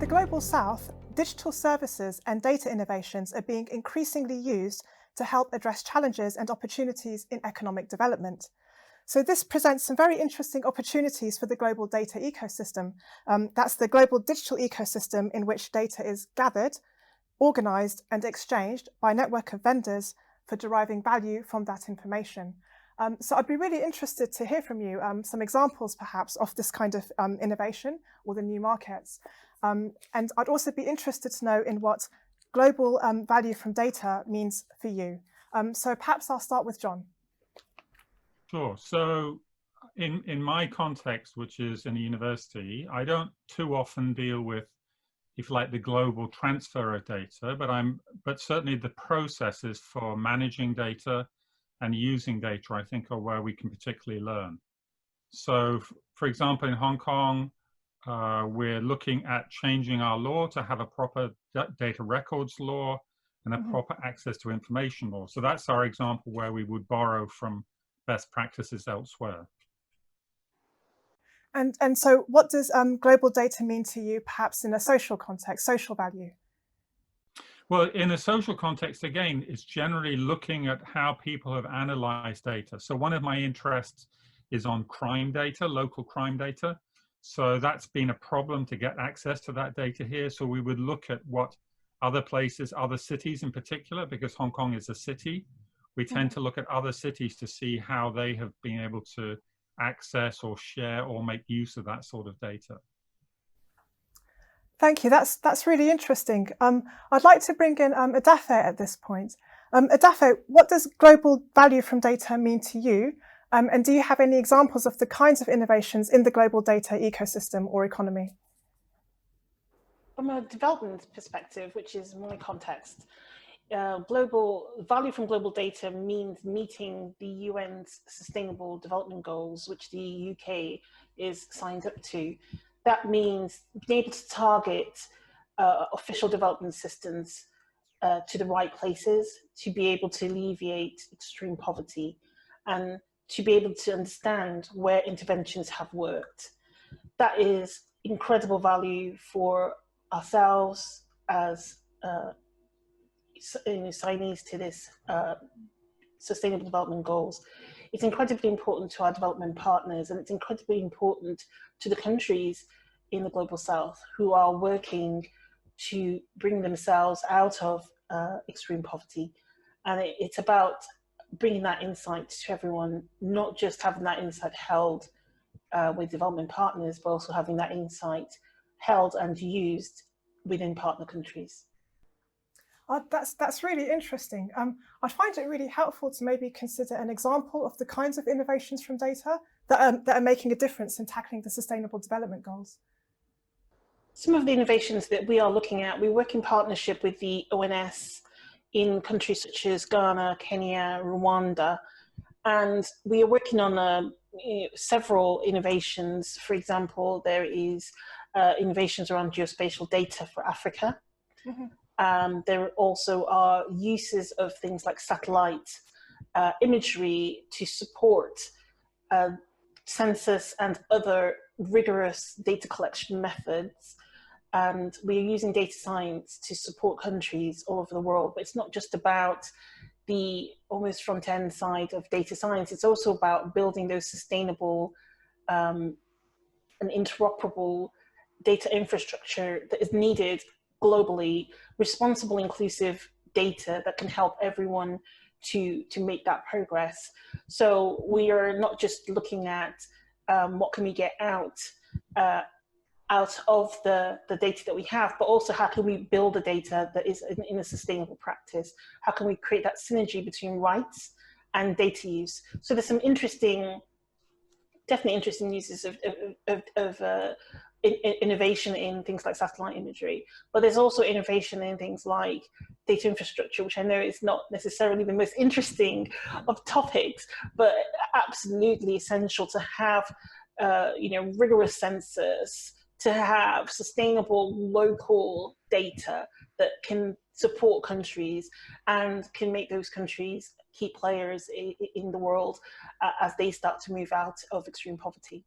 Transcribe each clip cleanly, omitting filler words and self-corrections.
the Global South, digital services and data innovations are being increasingly used to help address challenges and opportunities in economic development. So this presents some very interesting opportunities for the global data ecosystem. That's the global digital ecosystem in which data is gathered, organized and exchanged by a network of vendors for deriving value from that information. So I'd be really interested to hear from you some examples perhaps of this kind of innovation or the new markets. And I'd also be interested to know in what global value from data means for you. So perhaps I'll start with John. Sure. So in my context, which is in a university, I don't too often deal with, if you like, the global transfer of data, but certainly the processes for managing data and using data, I think, are where we can particularly learn. So, for example, in Hong Kong, we're looking at changing our law to have a proper data records law and a proper access to information law. So that's our example where we would borrow from best practices elsewhere. And so what does global data mean to you, perhaps in a social context, social value? Well, in a social context, again, it's generally looking at how people have analyzed data. So one of my interests is on crime data, local crime data. So that's been a problem to get access to that data here. So we would look at what other places, other cities in particular, because Hong Kong is a city, we tend to look at other cities to see how they have been able to access or share or make use of that sort of data. Thank you. That's really interesting. I'd like to bring in Edafe at this point. Edafe, what does global value from data mean to you? And do you have any examples of the kinds of innovations in the global data ecosystem or economy? From a development perspective, which is my context, global value from global data means meeting the UN's Sustainable Development Goals, which the UK is signed up to. That means being able to target official development assistance to the right places, to be able to alleviate extreme poverty, and to be able to understand where interventions have worked. That is incredible value for ourselves as signees to this Sustainable Development Goals. It's incredibly important to our development partners, and it's incredibly important to the countries in the Global South who are working to bring themselves out of extreme poverty. And it's about bringing that insight to everyone, not just having that insight held with development partners, but also having that insight held and used within partner countries. That's really interesting. I find it really helpful to maybe consider an example of the kinds of innovations from data that are making a difference in tackling the Sustainable Development Goals. Some of the innovations that we are looking at, we work in partnership with the ONS in countries such as Ghana, Kenya, Rwanda, and we are working on several innovations. For example, there is innovations around geospatial data for Africa. There also are uses of things like satellite imagery to support census and other rigorous data collection methods. And we are using data science to support countries all over the world. But it's not just about the almost front-end side of data science. It's also about building those sustainable and interoperable data infrastructure that is needed globally, responsible, inclusive data that can help everyone to make that progress. So we are not just looking at what can we get out of the data that we have, but also how can we build a data that is in a sustainable practice? How can we create that synergy between rights and data use? So there's some definitely interesting uses of innovation in things like satellite imagery, but there's also innovation in things like data infrastructure, which I know is not necessarily the most interesting of topics, but absolutely essential to have rigorous census, to have sustainable local data that can support countries and can make those countries key players in the world as they start to move out of extreme poverty.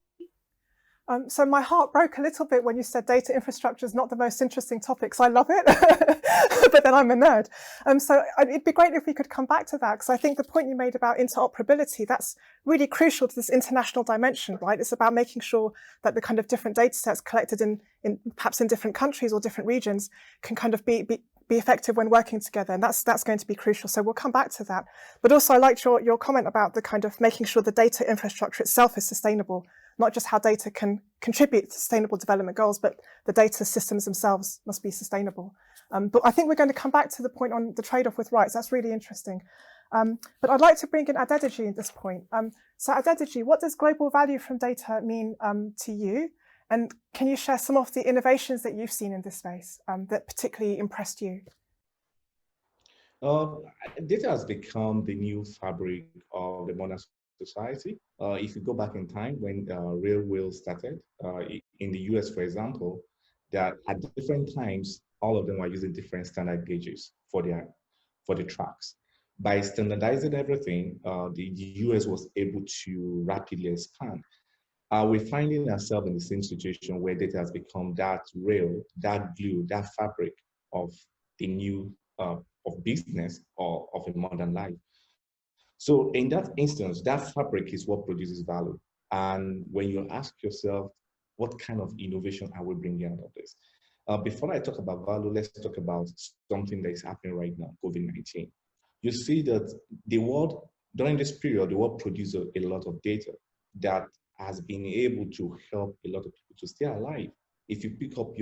So my heart broke a little bit when you said data infrastructure is not the most interesting topic, 'cause I love it, but then I'm a nerd. So it'd be great if we could come back to that, because I think the point you made about interoperability, that's really crucial to this international dimension, right? It's about making sure that the kind of different data sets collected in perhaps in different countries or different regions can kind of be effective when working together, and that's going to be crucial. So we'll come back to that. But also I liked your comment about the kind of making sure the data infrastructure itself is sustainable, not just how data can contribute to sustainable development goals, but the data systems themselves must be sustainable. But I think we're going to come back to the point on the trade-off with rights. That's really interesting. But I'd like to bring in Adédèjì at this point. So Adédèjì, what does global value from data mean to you? And can you share some of the innovations that you've seen in this space that particularly impressed you? Data has become the new fabric of the modern society. If you go back in time when railways started, in the US, for example, that at different times, all of them were using different standard gauges for the tracks. By standardizing everything, the US was able to rapidly expand. We're finding ourselves in the same situation where data has become that rail, that glue, that fabric of the new of business or of a modern life. So in that instance, that fabric is what produces value. And when you ask yourself, what kind of innovation are we bringing out of this? Before I talk about value, let's talk about something that is happening right now, COVID-19. You see that the world, during this period, the world produced a lot of data that has been able to help a lot of people to stay alive. If you pick up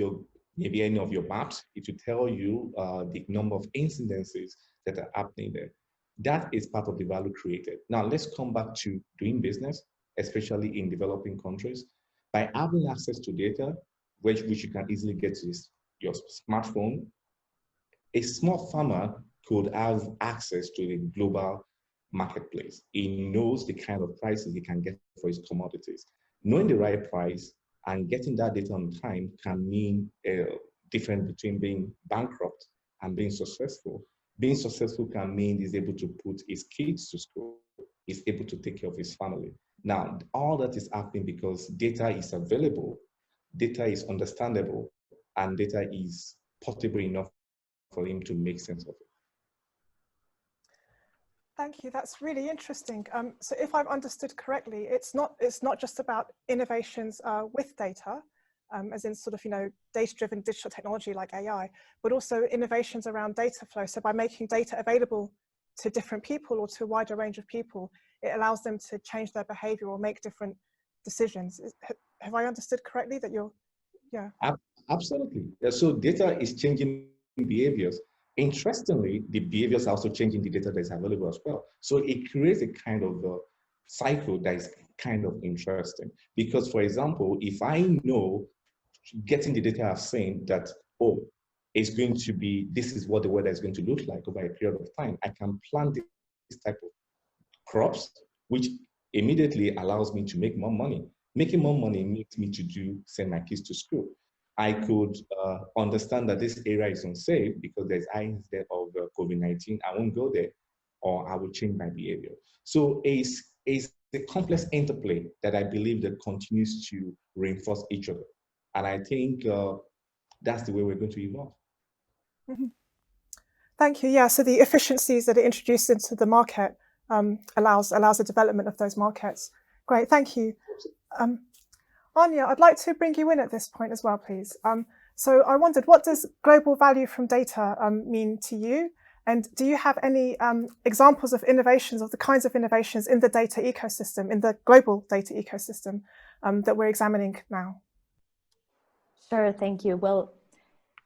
maybe any of your maps, it will tell you the number of incidences that are happening there. That is part of the value created. Now let's come back to doing business, especially in developing countries. By having access to data, which you can easily get to your smartphone, a small farmer could have access to the global marketplace. He knows the kind of prices he can get for his commodities. Knowing the right price and getting that data on time can mean a difference between being bankrupt and being successful. Being successful can mean he's able to put his kids to school, he's able to take care of his family. Now, all that is happening because data is available, data is understandable, and data is portable enough for him to make sense of it. Thank you. That's really interesting. So if I've understood correctly, it's not just about innovations with data, as in sort of, data-driven digital technology like AI, but also innovations around data flow. So by making data available to different people or to a wider range of people, it allows them to change their behavior or make different decisions. Have I understood correctly that you're, yeah? Absolutely. So data is changing behaviors. Interestingly, the behaviors are also changing the data that is available as well. So it creates a kind of a cycle that is kind of interesting. Because, for example, if I know getting the data I've seen that, oh, it's going to be, this is what the weather is going to look like over a period of time, I can plant this type of crops, which immediately allows me to make more money. Making more money makes me to send my kids to school. I could understand that this area is unsafe because there's high incidence of COVID-19. I won't go there, or I will change my behavior. So it's a complex interplay that I believe that continues to reinforce each other. And I think that's the way we're going to evolve. Mm-hmm. Thank you. Yeah, so the efficiencies that are introduced into the market allows the development of those markets. Great, thank you. Ania, I'd like to bring you in at this point as well, please. So I wondered, what does global value from data mean to you? And do you have any examples of innovations, of the kinds of innovations in the data ecosystem, in the global data ecosystem that we're examining now? Sure, thank you. Well,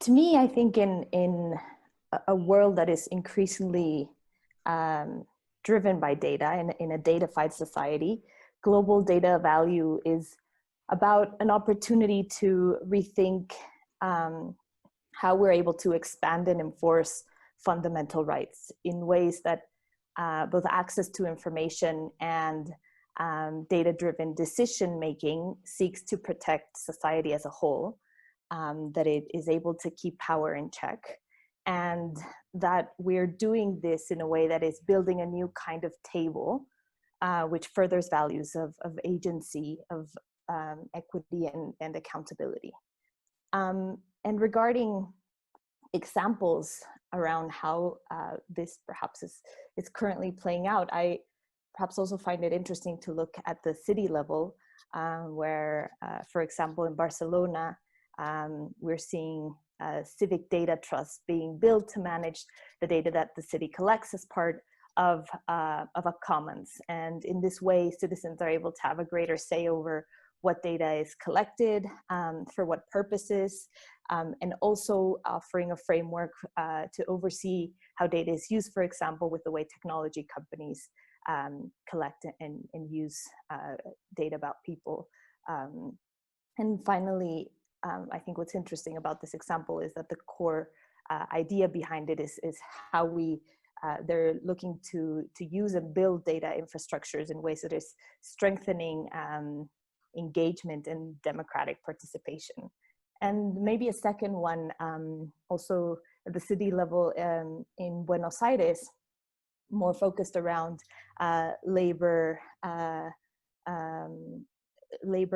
to me, I think in a world that is increasingly driven by data, in a datafied society, global data value is about an opportunity to rethink how we're able to expand and enforce fundamental rights in ways that both access to information and data-driven decision-making seeks to protect society as a whole, that it is able to keep power in check, and that we're doing this in a way that is building a new kind of table, which furthers values of agency, of equity and accountability. And regarding examples around how this perhaps is currently playing out, I perhaps also find it interesting to look at the city level, where, for example, in Barcelona, we're seeing civic data trusts being built to manage the data that the city collects as part of a commons. And in this way, citizens are able to have a greater say over what data is collected, for what purposes, and also offering a framework to oversee how data is used, for example, with the way technology companies collect and use data about people. And finally, I think what's interesting about this example is that the core idea behind it is how they're looking to use and build data infrastructures in ways that is strengthening engagement and democratic participation. And maybe a second one, also at the city level in Buenos Aires, more focused around labor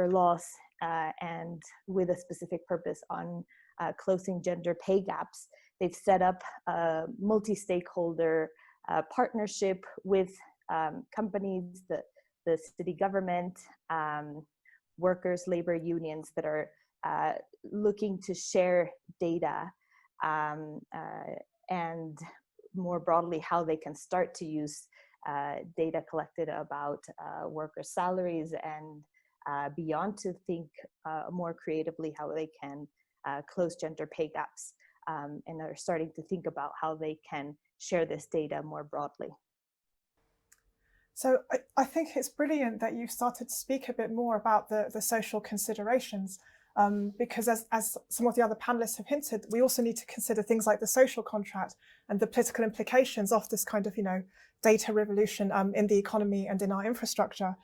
laws, and with a specific purpose on closing gender pay gaps. They've set up a multi-stakeholder partnership with companies, the city government, workers, labor unions that are looking to share data, and more broadly how they can start to use data collected about workers' salaries and beyond, to think more creatively how they can close gender pay gaps, and are starting to think about how they can share this data more broadly. So I think it's brilliant that you started to speak a bit more about the social considerations, because as some of the other panelists have hinted, we also need to consider things like the social contract and the political implications of this kind of, data revolution in the economy and in our infrastructure.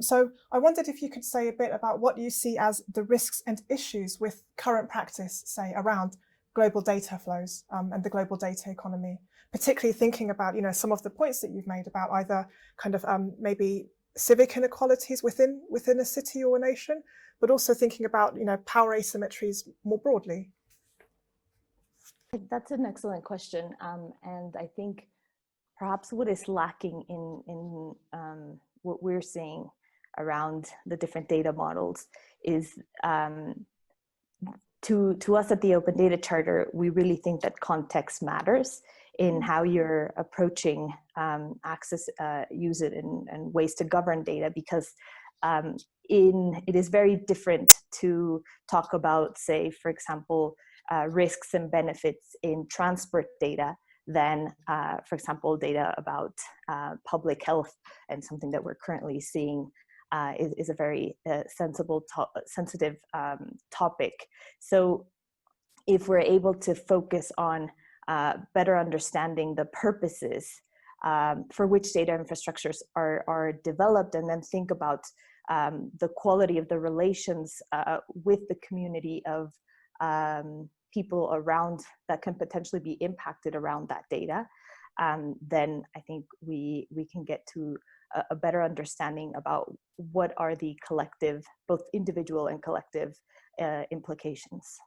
So I wondered if you could say a bit about what you see as the risks and issues with current practice, say, around global data flows and the global data economy, particularly thinking about, some of the points that you've made about either kind of maybe civic inequalities within a city or a nation, but also thinking about, power asymmetries more broadly. That's an excellent question. And I think perhaps what is lacking in what we're seeing around the different data models is, to us at the Open Data Charter, we really think that context matters in how you're approaching access, use it, and ways to govern data, because it is very different to talk about, say, for example, risks and benefits in transport data than, for example, data about public health, and something that we're currently seeing is a very sensitive topic. So if we're able to focus on better understanding the purposes for which data infrastructures are developed, and then think about the quality of the relations with the community of people around that can potentially be impacted around that data, then I think we can get to a better understanding about what are the collective, both individual and collective implications.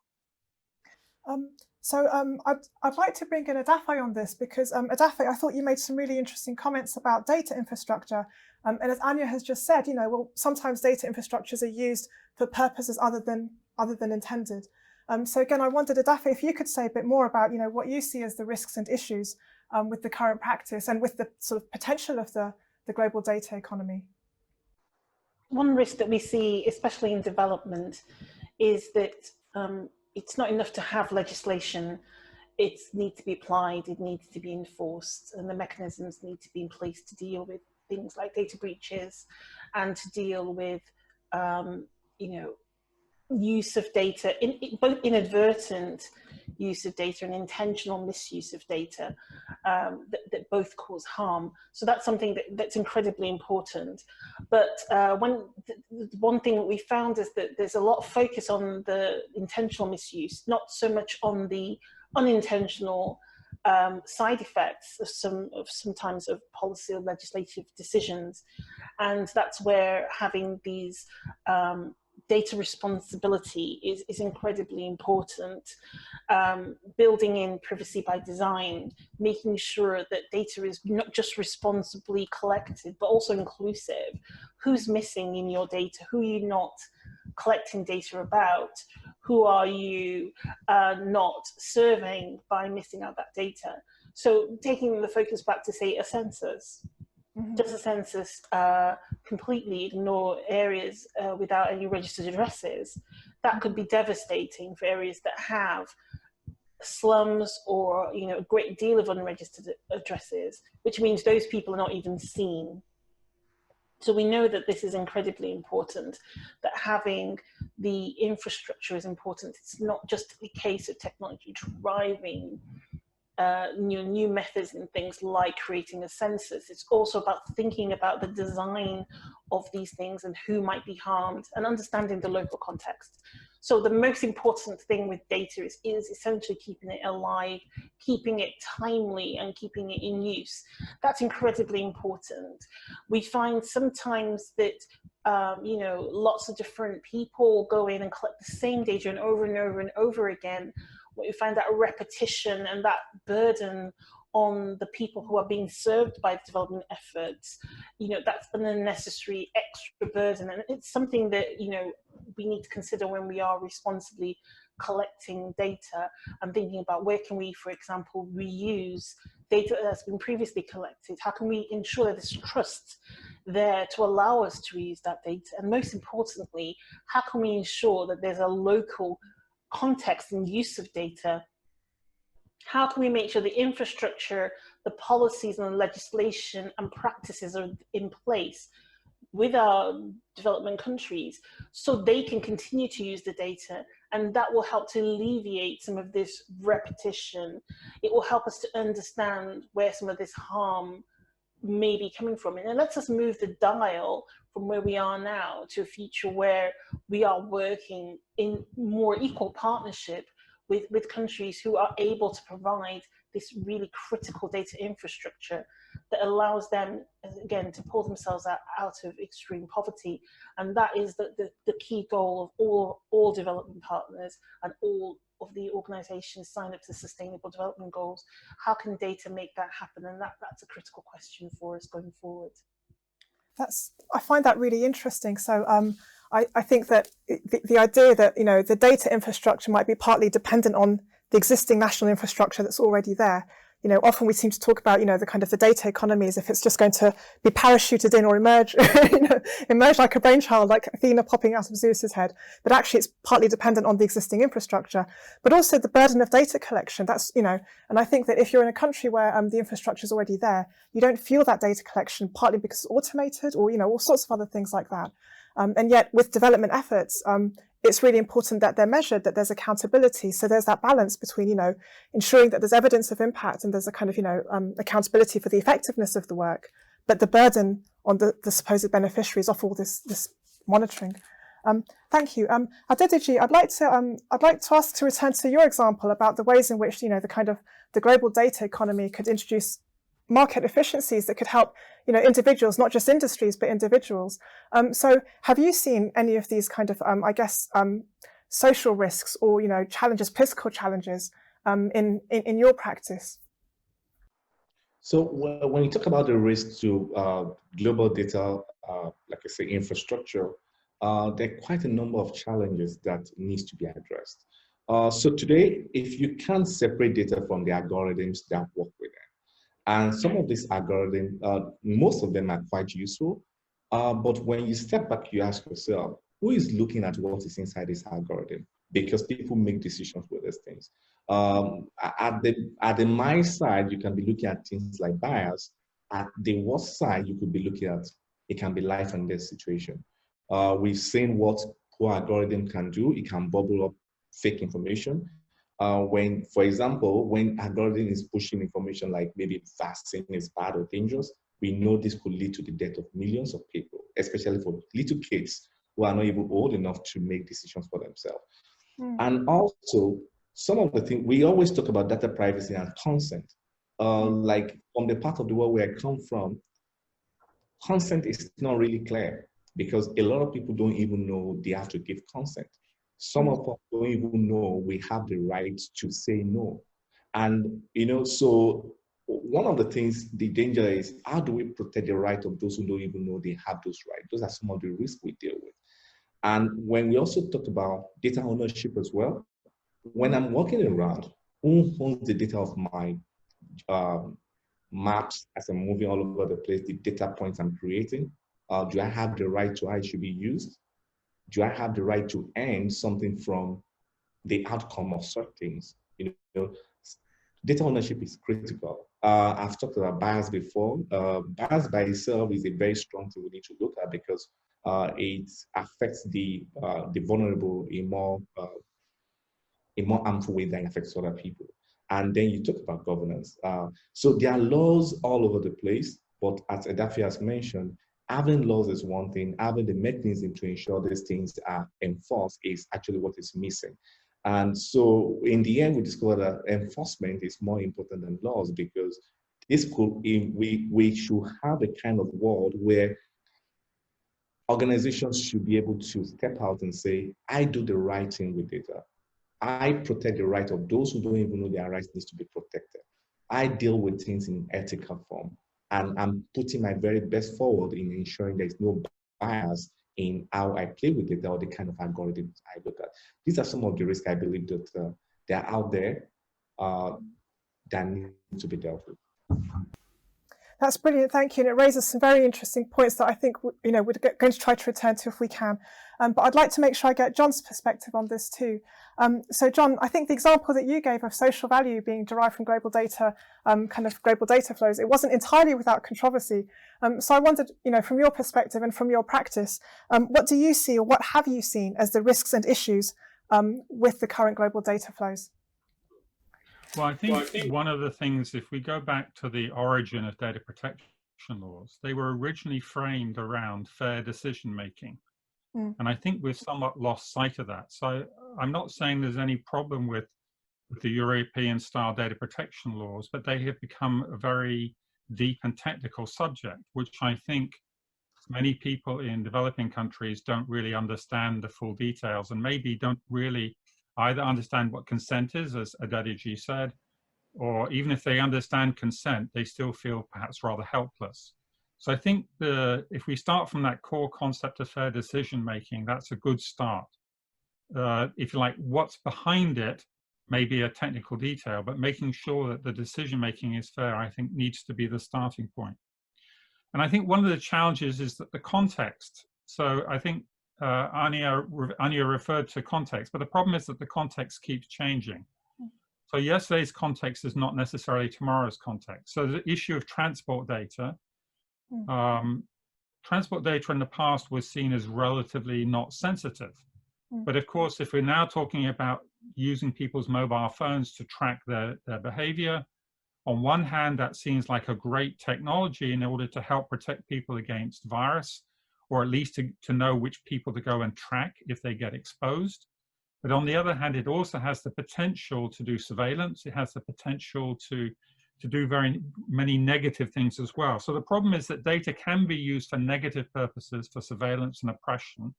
I'd like to bring in Edafe on this, because Edafe, I thought you made some really interesting comments about data infrastructure. And as Ania has just said, well, sometimes data infrastructures are used for purposes other than intended. So again, I wondered, Edafe, if you could say a bit more about, what you see as the risks and issues with the current practice and with the sort of potential of the global data economy. One risk that we see, especially in development, is that it's not enough to have legislation. It needs to be applied, it needs to be enforced, and the mechanisms need to be in place to deal with things like data breaches and to deal with, use of data, both inadvertent use of data and intentional misuse of data that both cause harm. So that's something that's incredibly important. But one thing that we found is that there's a lot of focus on the intentional misuse, not so much on the unintentional side effects of sometimes of policy or legislative decisions. And that's where having these data responsibility is incredibly important. Building in privacy by design, making sure that data is not just responsibly collected, but also inclusive. Who's missing in your data? Who are you not collecting data about? Who are you not serving by missing out that data? So taking the focus back to, say, a census. Does a census completely ignore areas without any registered addresses? That could be devastating for areas that have slums or a great deal of unregistered addresses, which means those people are not even seen. So we know that this is incredibly important, that having the infrastructure is important. It's not just a case of technology driving new methods and things like creating a census. It's also about thinking about the design of these things and who might be harmed, and understanding the local context. So the most important thing with data is essentially keeping it alive, keeping it timely, and keeping it in use. That's incredibly important. We find sometimes that lots of different people go in and collect the same data and over and over again. We find that repetition and that burden on the people who are being served by the development efforts, that's an unnecessary extra burden. And it's something that, we need to consider when we are responsibly collecting data and thinking about where can we, for example, reuse data that's been previously collected? How can we ensure that there's trust there to allow us to reuse that data? And most importantly, how can we ensure that there's a local context and use of data? How can we make sure the infrastructure, the policies and the legislation and practices are in place with our development countries so they can continue to use the data? And that will help to alleviate some of this repetition. It will help us to understand where some of this harm may be coming from. And it lets us move the dial from where we are now to a future where we are working in more equal partnership with countries who are able to provide this really critical data infrastructure that allows them, again, to pull themselves out of extreme poverty. And that is the key goal of all development partners and all of the organizations signed up to Sustainable Development Goals. How can data make that happen? And that's a critical question for us going forward. I find that really interesting. So I think that the idea that the data infrastructure might be partly dependent on the existing national infrastructure that's already there. Often we seem to talk about the data economy as if it's just going to be parachuted in or emerge, emerge like a brainchild, like Athena popping out of Zeus's head. But actually, it's partly dependent on the existing infrastructure, but also the burden of data collection. That's and I think that if you're in a country where the infrastructure is already there, you don't feel that data collection, partly because it's automated or all sorts of other things like that. And yet, with development efforts, it's really important that they're measured, that there's accountability. So there's that balance between, ensuring that there's evidence of impact and there's a accountability for the effectiveness of the work, but the burden on the supposed beneficiaries of all this monitoring. Thank you. Adédèjì, I'd like to ask to return to your example about the ways in which, the global data economy could introduce market efficiencies that could help, individuals, not just industries, but individuals. So have you seen any of these social risks or, challenges, political challenges in your practice? So when you talk about the risk to global data, like I say, infrastructure, there are quite a number of challenges that needs to be addressed. So today, if you can't separate data from the algorithms that work with it, and some of these algorithms, most of them are quite useful. But when you step back, you ask yourself, who is looking at what is inside this algorithm? Because people make decisions with these things. At the my side, you can be looking at things like bias. At the worst side, you could be looking at, it can be life and death situation. We've seen what poor algorithm can do. It can bubble up fake information. When, for example, when algorithm is pushing information like maybe vaccine is bad or dangerous, we know this could lead to the death of millions of people, especially for little kids who are not even old enough to make decisions for themselves. And also, some of the things, we always talk about data privacy and consent. Like from the part of the world where I come from, consent is not really clear because a lot of people don't even know they have to give consent. Some of us don't even know we have the right to say no. And, so one of the things, the danger is, how do we protect the right of those who don't even know they have those rights? Those are some of the risks we deal with. And when we also talk about data ownership as well, when I'm walking around, who owns the data of my maps as I'm moving all over the place, the data points I'm creating? Do I have the right to how it should be used? Do I have the right to earn something from the outcome of such things? Data ownership is critical. I've talked about bias before. Bias by itself is a very strong thing we need to look at because it affects the vulnerable in more harmful way than it affects other people. And then you talk about governance. So there are laws all over the place, but as Edafe has mentioned, having laws is one thing, having the mechanism to ensure these things are enforced is actually what is missing. And so in the end, we discovered that enforcement is more important than laws because we should have a kind of world where organizations should be able to step out and say, I do the right thing with data. I protect the right of those who don't even know their rights needs to be protected. I deal with things in ethical form, and I'm putting my very best forward in ensuring there's no bias in how I play with data or the kind of algorithms I look at. These are some of the risks I believe that they're out there that need to be dealt with. That's brilliant, thank you. And it raises some very interesting points that I think we're going to try to return to if we can. But I'd like to make sure I get John's perspective on this too. So John, I think the example that you gave of social value being derived from global data, kind of global data flows, it wasn't entirely without controversy. So I wondered, from your perspective and from your practice, what do you see or what have you seen as the risks and issues with the current global data flows? Well, I think one of the things, if we go back to the origin of data protection laws, they were originally framed around fair decision making. And I think we've somewhat lost sight of that. So I'm not saying there's any problem with the European style data protection laws, but they have become a very deep and technical subject, which I think many people in developing countries don't really understand the full details and maybe don't really either understand what consent is, as Adédèjì said, or even if they understand consent, they still feel perhaps rather helpless. So I think if we start from that core concept of fair decision making, that's a good start. If you like, what's behind it may be a technical detail, but making sure that the decision making is fair, I think, needs to be the starting point. And I think one of the challenges is that the context. So I think Ania referred to context, but the problem is that the context keeps changing. So yesterday's context is not necessarily tomorrow's context. So the issue of transport data in the past was seen as relatively not sensitive. But of course, if we're now talking about using people's mobile phones to track their behavior, on one hand, that seems like a great technology in order to help protect people against virus, or at least to know which people to go and track if they get exposed. But on the other hand, it also has the potential to do surveillance. It has the potential to do very many negative things as well. So the problem is that data can be used for negative purposes, for surveillance and oppression,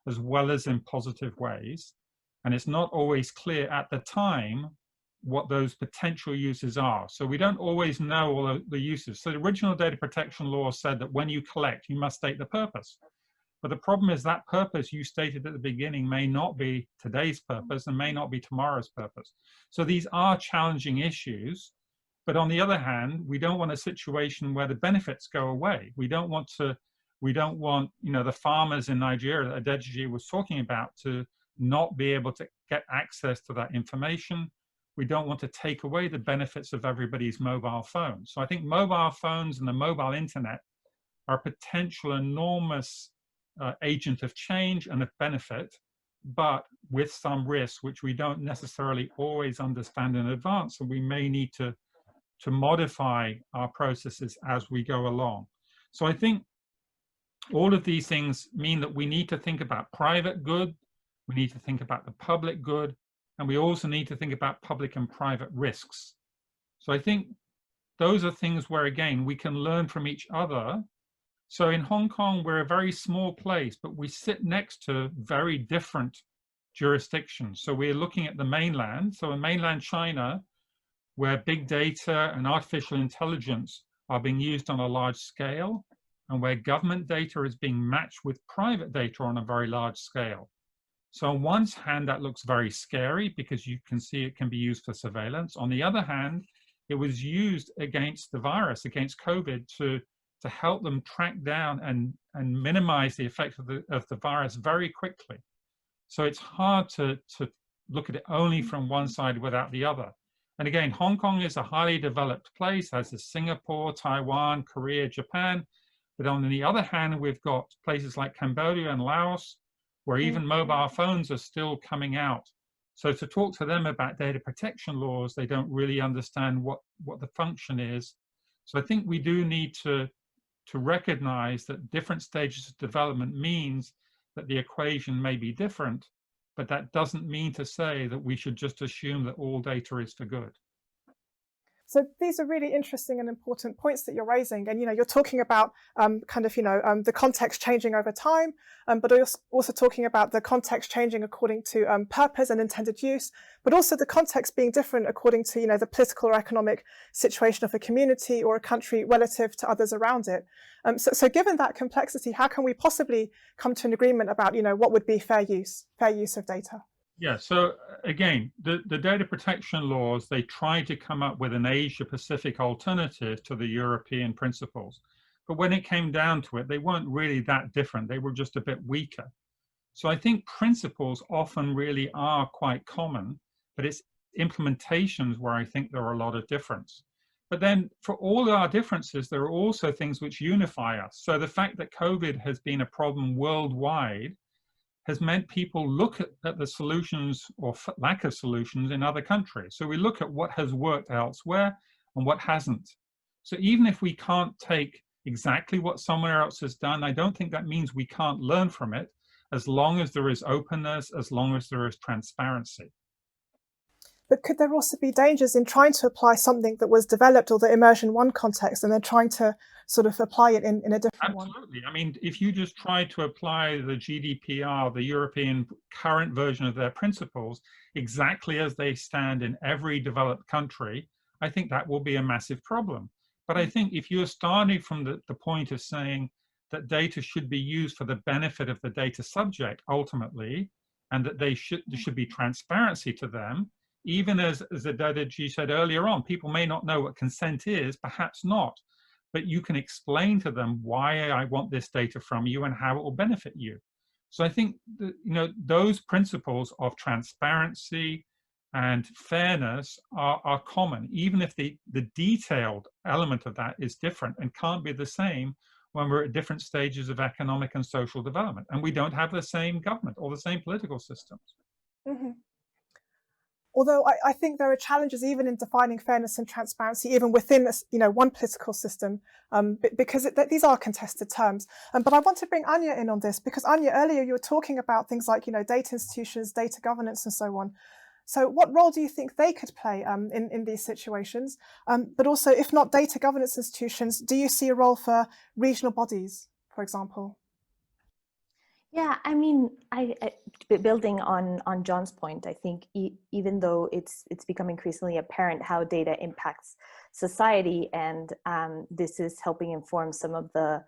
as well as in positive ways. And it's not always clear at the time what those potential uses are. So we don't always know all of the uses. So the original data protection law said that when you collect, you must state the purpose. But the problem is that purpose you stated at the beginning may not be today's purpose and may not be tomorrow's purpose. So these are challenging issues. But on the other hand, we don't want a situation where the benefits go away. We don't want, the farmers in Nigeria that Adédèjì was talking about to not be able to get access to that information. We don't want to take away the benefits of everybody's mobile phones. So I think mobile phones and the mobile internet are a potential enormous agent of change and of benefit, but with some risks which we don't necessarily always understand in advance, and we may need to modify our processes as we go along. So I think all of these things mean that we need to think about private good, we need to think about the public good, and we also need to think about public and private risks. So I think those are things where, again, we can learn from each other So in Hong Kong, we're a very small place, but we sit next to very different jurisdictions. So we're looking at the mainland. So in mainland China, where big data and artificial intelligence are being used on a large scale, and where government data is being matched with private data on a very large scale. So on one hand, that looks very scary because you can see it can be used for surveillance. On the other hand, it was used against the virus, against COVID, to help them track down and minimize the effects of the virus very quickly. So it's hard to look at it only from one side without the other. And again, Hong Kong is a highly developed place, as is Singapore, Taiwan, Korea, Japan. But on the other hand, we've got places like Cambodia and Laos, where even mobile phones are still coming out. So to talk to them about data protection laws, they don't really understand what the function is. So I think we do need to recognize that different stages of development means that the equation may be different, but that doesn't mean to say that we should just assume that all data is for good. So these are really interesting and important points that you're raising. And, you're talking about the context changing over time, but also talking about the context changing according to purpose and intended use, but also the context being different according to, the political or economic situation of a community or a country relative to others around it. So given that complexity, how can we possibly come to an agreement about, what would be fair use of data? Yeah, so again, the data protection laws, they tried to come up with an Asia-Pacific alternative to the European principles. But when it came down to it, they weren't really that different. They were just a bit weaker. So I think principles often really are quite common, but it's implementations where I think there are a lot of difference. But then for all our differences, there are also things which unify us. So the fact that COVID has been a problem worldwide has meant people look at the solutions or lack of solutions in other countries. So we look at what has worked elsewhere and what hasn't. So even if we can't take exactly what somewhere else has done, I don't think that means we can't learn from it, as long as there is openness, as long as there is transparency. But could there also be dangers in trying to apply something that was developed or that emerged in one context and then trying to sort of apply it in a different one? Absolutely. I mean, if you just try to apply the GDPR, the European current version of their principles, exactly as they stand in every developed country, I think that will be a massive problem. But I think if you're starting from the point of saying that data should be used for the benefit of the data subject ultimately, and that there should be transparency to them, even as Adédèjì said earlier on, people may not know what consent is, perhaps not, but you can explain to them why I want this data from you and how it will benefit you. So I think that, those principles of transparency and fairness are common, even if the detailed element of that is different and can't be the same when we're at different stages of economic and social development, and we don't have the same government or the same political systems. Mm-hmm. Although I think there are challenges even in defining fairness and transparency, even within one political system, because these are contested terms. But I want to bring Ania in on this, because Ania, earlier you were talking about things like data institutions, data governance, and so on. So what role do you think they could play in these situations? But also, if not data governance institutions, do you see a role for regional bodies, for example? Yeah, I mean, building on John's point, I think even though it's become increasingly apparent how data impacts society, and this is helping inform some of the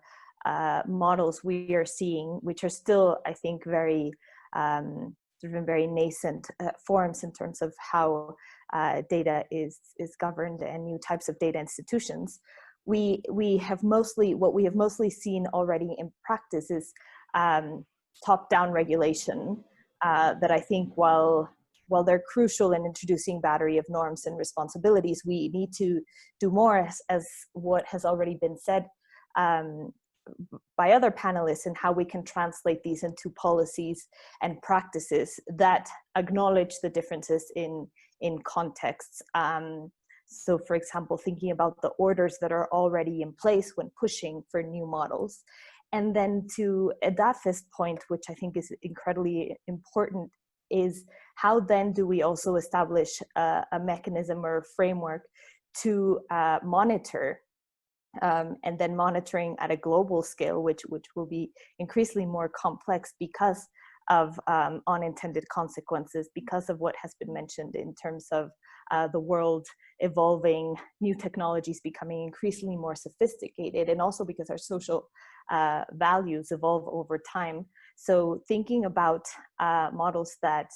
models we are seeing, which are still, I think, very sort of very nascent forms in terms of how data is governed and new types of data institutions. We have mostly seen already in practice is top-down regulation that I think while they're crucial in introducing battery of norms and responsibilities, we need to do more as what has already been said by other panelists, and how we can translate these into policies and practices that acknowledge the differences in contexts. So for example, thinking about the orders that are already in place when pushing for new models. And then to Edafe's point, which I think is incredibly important, is how then do we also establish a mechanism or a framework to monitor and then monitoring at a global scale, which will be increasingly more complex because of unintended consequences, because of what has been mentioned in terms of the world evolving, new technologies becoming increasingly more sophisticated, and also because our social values evolve over time. So thinking about models that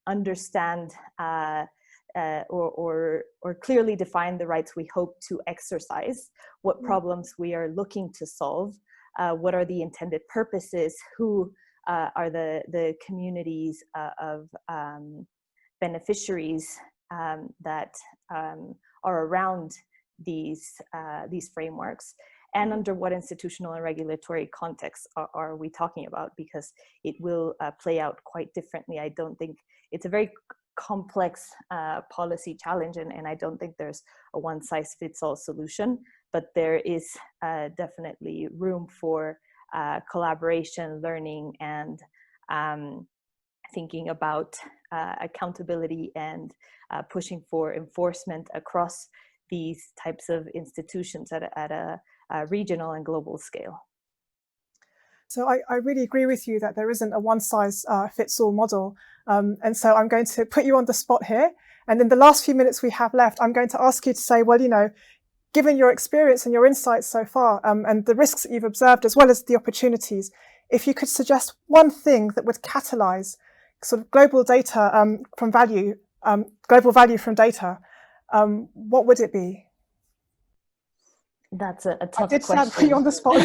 understand or clearly define the rights we hope to exercise, what problems we are looking to solve, what are the intended purposes, who are the communities of beneficiaries that are around these frameworks, and under what institutional and regulatory contexts are we talking about, because it will play out quite differently. I don't think it's a very complex policy challenge, and I don't think there's a one-size-fits-all solution, but there is definitely room for collaboration, learning, and thinking about accountability and pushing for enforcement across these types of institutions at a regional and global scale. So I really agree with you that there isn't a one-size-fits-all model. And so I'm going to put you on the spot here. And in the last few minutes we have left, I'm going to ask you to say, well, you know, given your experience and your insights so far, and the risks that you've observed, as well as the opportunities, if you could suggest one thing that would catalyze sort of global data global value from data, what would it be? That's a tough I did question. put you on the spot.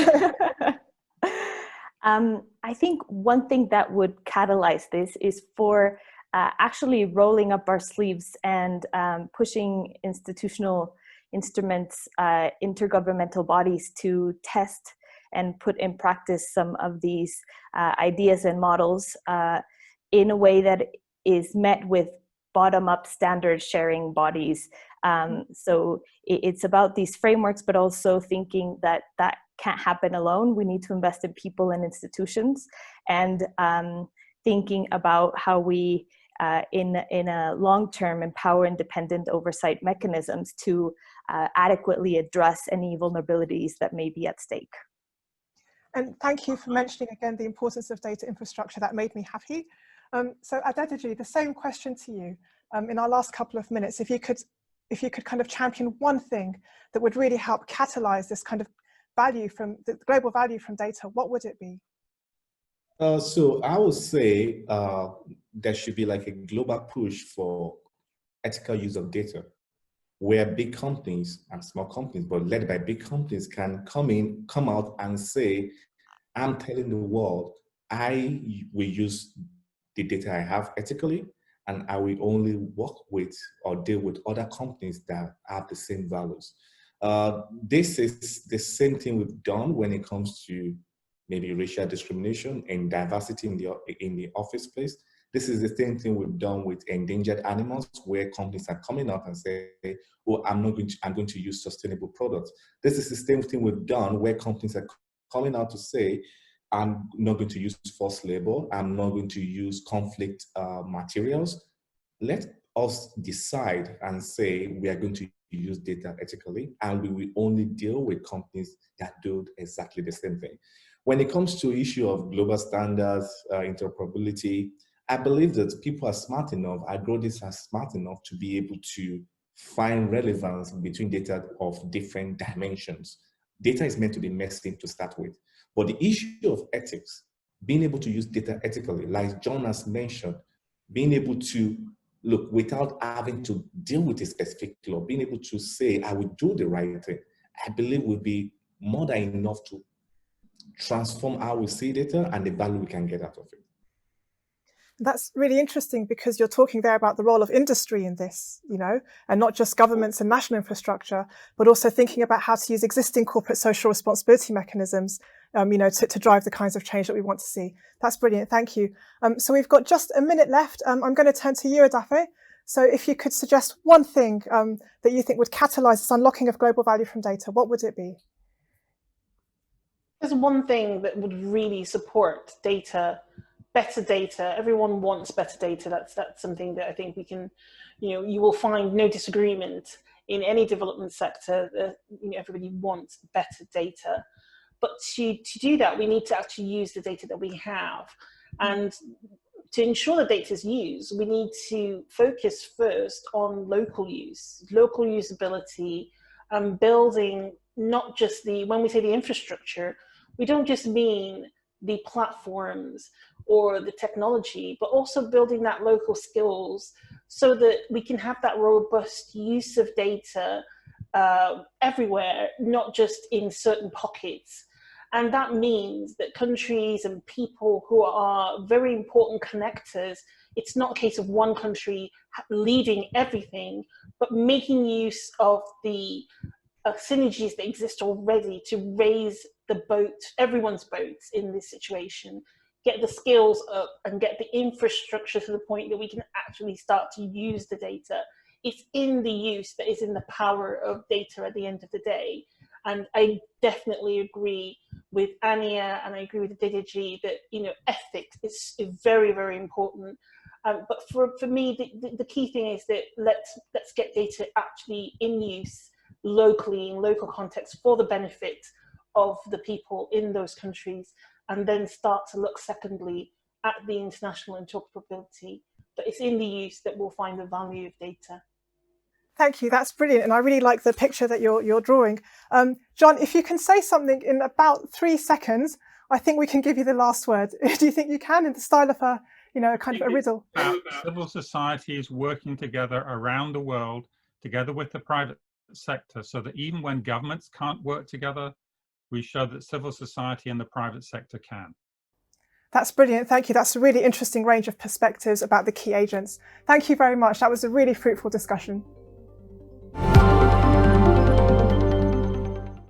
I think one thing that would catalyze this is for actually rolling up our sleeves and pushing institutional instruments, intergovernmental bodies to test and put in practice some of these ideas and models in a way that is met with bottom-up standard sharing bodies. So it's about these frameworks, but also thinking that that can't happen alone. We need to invest in people and institutions, and thinking about how we, in a long-term, empower independent oversight mechanisms to adequately address any vulnerabilities that may be at stake. And thank you for mentioning again the importance of data infrastructure. That made me happy. So Adédèjì, the same question to you. In our last couple of minutes, if you could kind of champion one thing that would really help catalyze this kind of value from the global value from data, what would it be? So I would say there should be like a global push for ethical use of data, where big companies and small companies, but led by big companies, can come out and say, I'm telling the world, I will use the data I have ethically, and I will only work with or deal with other companies that have the same values. This is the same thing we've done when it comes to maybe racial discrimination and diversity in the office space. This is the same thing we've done with endangered animals, where companies are coming up and say, "Oh, I'm going to use sustainable products." This is the same thing we've done where companies are coming out to say, "I'm not going to use forced labor. I'm not going to use conflict materials." Let us decide and say we are going to use data ethically, and we will only deal with companies that do exactly the same thing. When it comes to issue of global standards, interoperability, I believe that people are smart enough, agronomists are smart enough to be able to find relevance between data of different dimensions. Data is meant to be messy to start with. But the issue of ethics, being able to use data ethically, like John has mentioned, being able to look without having to deal with a specific law, being able to say, I will do the right thing, I believe will be more than enough to transform how we see data and the value we can get out of it. That's really interesting, because you're talking there about the role of industry in this, you know, and not just governments and national infrastructure, but also thinking about how to use existing corporate social responsibility mechanisms, you know, to drive the kinds of change that we want to see. That's brilliant. Thank you. So we've got just a minute left. I'm going to turn to you, Edafe. So if you could suggest one thing that you think would catalyze this unlocking of global value from data, what would it be? There's one thing that would really support data, better data. Everyone wants better data. That's something that I think we can, you know, you will find no disagreement in any development sector, everybody wants better data. But to do that, we need to actually use the data that we have. And to ensure the data is used, we need to focus first on local use, local usability, and building not just when we say the infrastructure, we don't just mean the platforms or the technology, but also building that local skills so that we can have that robust use of data everywhere, not just in certain pockets. And that means that countries and people who are very important connectors, it's not a case of one country leading everything, but making use of the synergies that exist already to raise the boat, everyone's boats in this situation, get the skills up and get the infrastructure to the point that we can actually start to use the data. It's in the use that is in the power of data at the end of the day. And I definitely agree with Ania, and I agree with Adédèjì that ethics is very, very important. But for me, the key thing is that let's get data actually in use locally, in local context, for the benefit of the people in those countries, and then start to look secondly at the international interoperability. But it's in the use that we'll find the value of data. Thank you, that's brilliant. And I really like the picture that you're drawing. John, if you can say something in about 3 seconds, I think we can give you the last word. Do you think you can, in the style of a riddle? Civil societies working together around the world, together with the private sector, so that even when governments can't work together, we show that civil society and the private sector can. That's brilliant. Thank you. That's a really interesting range of perspectives about the key agents. Thank you very much. That was a really fruitful discussion.